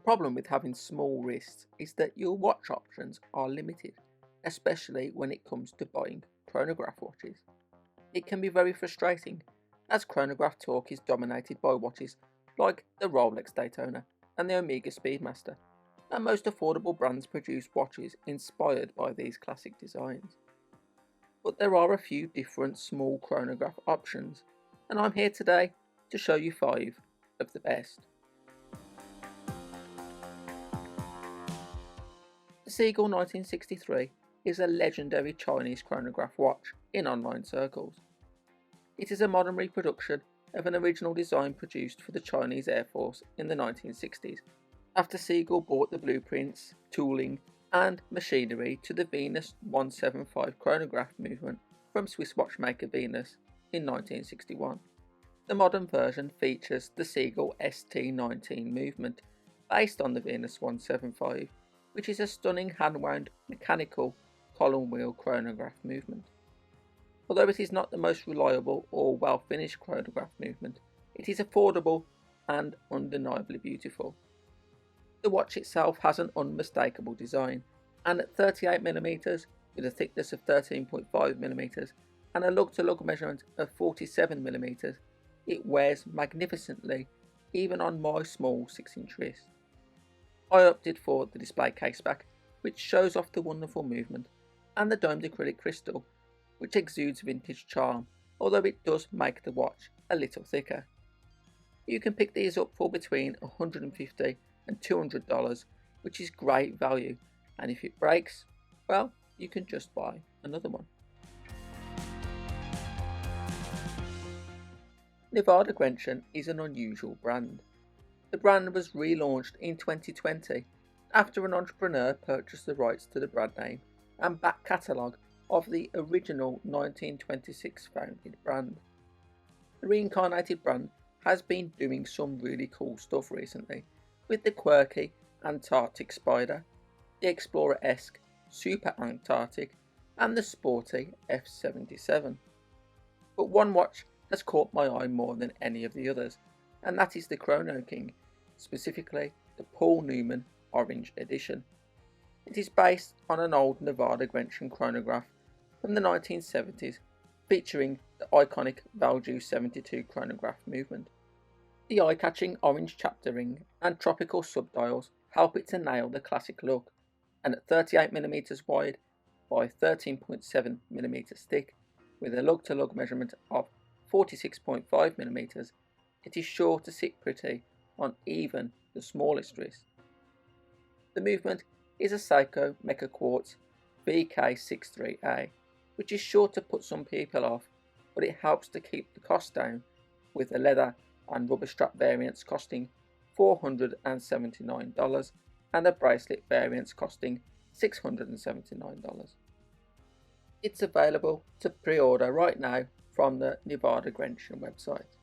problem with having small wrists is that your watch options are limited, especially when it comes to buying chronograph watches. It can be very frustrating, as chronograph talk is dominated by watches like the Rolex Daytona and the Omega Speedmaster, and most affordable brands produce watches inspired by these classic designs. But there are a few different small chronograph options, and I'm here today to show you 5 of the best. The Seagull 1963 is a legendary Chinese chronograph watch in online circles. It is a modern reproduction of an original design produced for the Chinese Air Force in the 1960s, after Seagull bought the blueprints, tooling and machinery to the Venus 175 chronograph movement from Swiss watchmaker Venus in 1961. The modern version features the Seagull ST19 movement based on the Venus 175, which is a stunning hand-wound mechanical column wheel chronograph movement. Although it is not the most reliable or well-finished chronograph movement, it is affordable and undeniably beautiful. The watch itself has an unmistakable design, and at 38mm with a thickness of 13.5mm and a lug-to-lug measurement of 47mm, it wears magnificently even on my small 6-inch wrist. I opted for the display caseback, which shows off the wonderful movement, and the domed acrylic crystal, which exudes vintage charm, although it does make the watch a little thicker. You can pick these up for between $150 and $200, which is great value, and if it breaks, well, you can just buy another one. Nevada Grenchen is an unusual brand. The brand was relaunched in 2020 after an entrepreneur purchased the rights to the brand name and back catalogue of the original 1926 founded brand. The reincarnated brand has been doing some really cool stuff recently, with the quirky Antarctic Spider, the Explorer-esque Super Antarctic and the sporty F77. But one watch has caught my eye more than any of the others, and that is the Chrono King, specifically the Paul Newman Orange Edition. It is based on an old Nevada Grenchen chronograph from the 1970s, featuring the iconic Valjoux 72 chronograph movement. The eye-catching orange chapter ring and tropical subdials help it to nail the classic look, and at 38mm wide by 13.7mm thick, with a lug-to-lug measurement of 46.5mm, it is sure to sit pretty on even the smallest wrist. The movement is a Seiko Mecha Quartz VK63A, which is sure to put some people off, but it helps to keep the cost down, with the leather and rubber strap variants costing $479 and the bracelet variants costing $679. It's available to pre-order right now from the Nevada Grenchen website.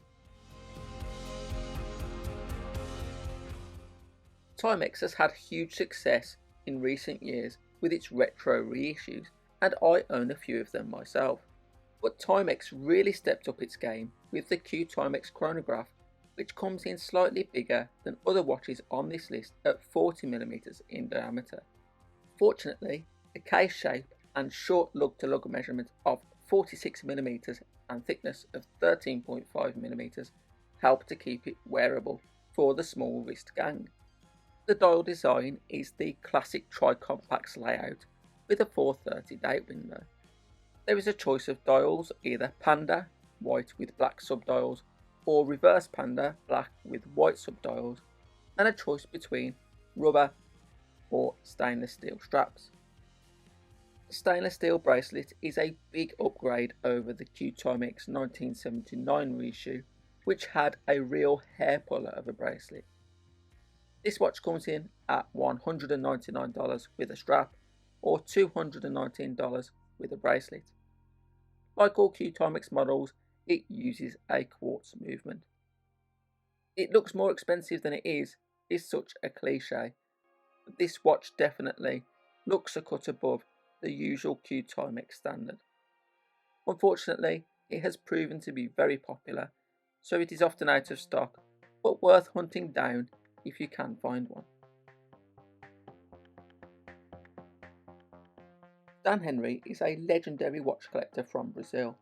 Timex has had huge success in recent years with its retro reissues, and I own a few of them myself. But Timex really stepped up its game with the Q Timex chronograph, which comes in slightly bigger than other watches on this list at 40mm in diameter. Fortunately, the case shape and short lug-to-lug measurement of 46mm and thickness of 13.5mm help to keep it wearable for the small wrist gang. The dial design is the classic tri-complex layout with a 430 date window. There is a choice of dials, either Panda, white with black subdials, or reverse Panda, black with white subdials, and a choice between rubber or stainless steel straps. The stainless steel bracelet is a big upgrade over the Q Timex 1979 reissue, which had a real hair puller of a bracelet. This watch comes in at $199 with a strap, or $219 with a bracelet. Like all Q Timex models, it uses a quartz movement. It looks more expensive than it is such a cliche, but this watch definitely looks a cut above the usual Q Timex standard. Unfortunately, it has proven to be very popular, so it is often out of stock, but worth hunting down if you can find one. Dan Henry is a legendary watch collector from Brazil,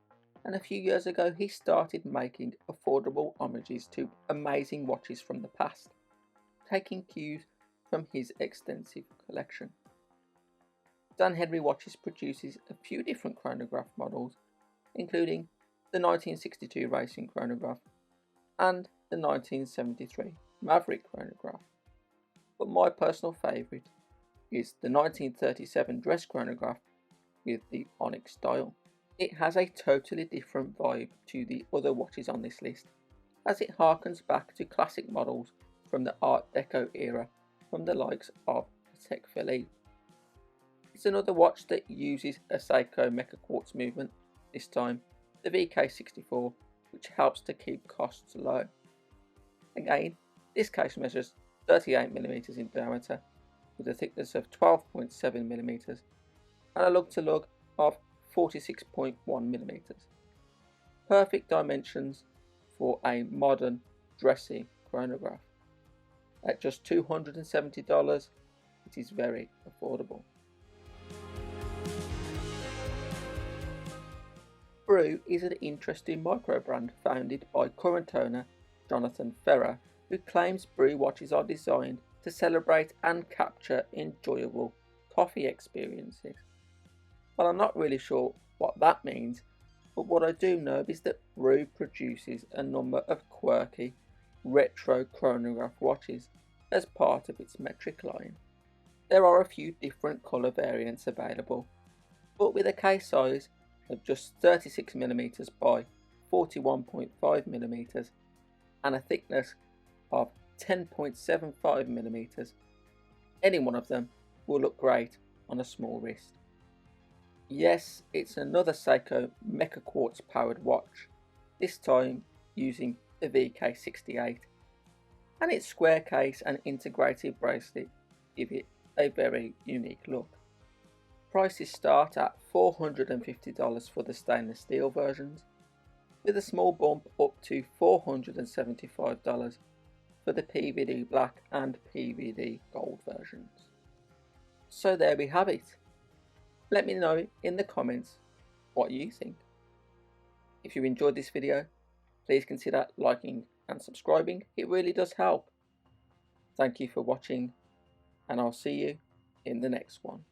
and a few years ago he started making affordable homages to amazing watches from the past, taking cues from his extensive collection. Dan Henry Watches produces a few different chronograph models, including the 1962 Racing Chronograph and the 1973 Maverick Chronograph. But my personal favourite is the 1937 Dress Chronograph with the onyx dial. It has a totally different vibe to the other watches on this list, as it harkens back to classic models from the Art Deco era from the likes of Patek Philippe. It's another watch that uses a Seiko Mecha Quartz movement, this time the VK64, which helps to keep costs low. Again, this case measures 38mm in diameter with a thickness of 12.7mm and a lug-to-lug of 46.1mm. Perfect dimensions for a modern, dressy chronograph. At just $270, it is very affordable. Brew is an interesting micro brand founded by current owner Jonathan Ferrer, who claims Brew watches are designed to celebrate and capture enjoyable coffee experiences. Well, I'm not really sure what that means, but what I do know is that Brew produces a number of quirky retro chronograph watches as part of its metric line. There are a few different colour variants available, but with a case size of just 36mm by 41.5mm and a thickness of 10.75mm, any one of them will look great on a small wrist. Yes, it's another Seiko Mecha Quartz powered watch, this time using the VK68, and its square case and integrated bracelet give it a very unique look. Prices start at $450 for the stainless steel versions, with a small bump up to $475 for the PVD black and PVD gold versions. So there we have it. Let me know in the comments what you think. If you enjoyed this video, please consider liking and subscribing, it really does help. Thank you for watching, and I'll see you in the next one.